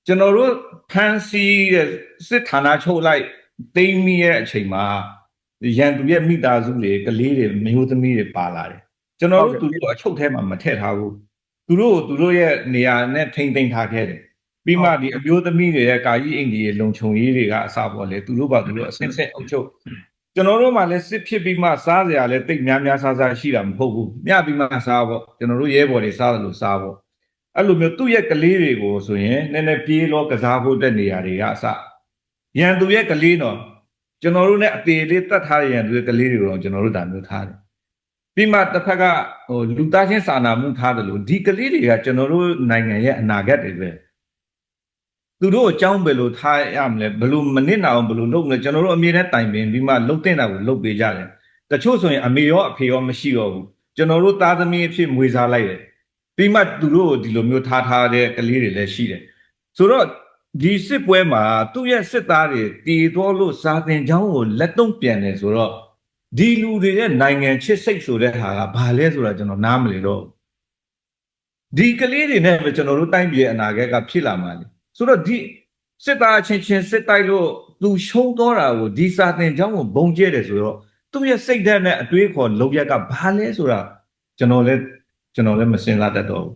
ကျွန်တော်တို့ဖန်စီတဲ့စစ်ဌာနချုပ်လိုက်သိမ်းမိရဲ့အချိန်မှာရန်သူရဲ့မိသားစုတွေကလေးတွေမျိုးသမီးတွေပါလာတယ်ကျွန်တော်တို့သူတို့အချုပ်ထဲမှာမထည့်ထားဘူးသူတို့ရဲ့နေရာနဲ့ထိမ့်သိမ်းထားခဲ့တယ်ပြီးမှဒီအမျိုးသမီးတွေရဲ့ကာကြီးအိမ်ကြီးလုံခြုံရေးတွေကအစပေါ်လေသူတို့ပါသူတို့အစင်းစင်းအုပ်ချုပ်ကျွန်တော်တို့မှလည်းစစ်ဖြစ်ပြီးမှစားစရာလည်းတိတ်များများစားစားရှိတာမဟုတ်ဘူးညပြီးမှစားပေါ့ကျွန်တော်တို့ရဲဘော်တွေစားတယ်လို့စားပေါ့အဲ့လိုမျိုးသူ့ရဲ့ကလေးတွေကိုဆိုရင်နည်းနည်းပြေးလောကစားဖို့တဲ့နေရာတွေကအစရန်သူရဲ့ကလေးတော့ကျွန်တော်တို့ ਨੇ အသေးလေးတတ်ထားတဲ့ရန်သူရဲ့ကလေးတွေတော့ကျွန်တော်တို့ဒါမျိုးထားတယ်ပြီးမှတစ်ဖက်ကလူသားချင်းစာနာမှုထားတယ်လို့ဒီကလေးတွေကကျွန်တော်တို့နိုင်ငံရဲ့အနာဂတ်တွေပဲသူတို့အကြောင်းဘယ်လိုထားရမလဲဘယ်လိုမနစ်နာအောင်ဘယ်လိုလုပ်မလဲကျွန်တော်တို့အမြဲတမ်းတိုင်ပင်ပြီးမှလှုပ်တဲ့တာကိုလှုပ်ပေးကြတယ်တချို့ဆိုရင်အမေရောအဖေရောမရှိတော့ဘူးကျွန်တော်တို့သားသမီးအဖြစ်မွေးစားလိုက်တယ်ပြီးမှသူတို့ဒီလိုမျိုးထားတဲ့ကလေးတွေလည်းရှိတယ်ဆိုတော့ဒီစစ်ပွဲမှာသူ့ရဲ့စစ်သားတွေတည်တော်လို့စာသင်ကျောင်းကိုလက်တုံ့ပြန်တယ်ဆိုတော့ဒီလူတွေရဲ့နိုင်ငံချစ်စိတ်ဆိုတဲ့ဟာကဘာလဲဆိုတာကျွန်တော်နားမလည်တော့ဒီကလေးတွေနဲ့ပဲကျွန်တော်တို့တိုင်းပြည်ရဲ့အနာဂတ်ကဖြစ်လာမှာလေဆိုတော့ဒီစစ်သားချင်းစစ်တိုက်လို့သူရှုံးတော့တာကိုဒီစာသင်ကျောင်းကိုဘုံကျဲတယ်ဆိုတော့သူ့ရဲ့စိတ်ဓာတ်နဲ့အတွေးခေါ်လုံရက်ကဘာလဲဆိုတာကျွန်တော်လည်းမစင်စားတတ်တော့ဘူး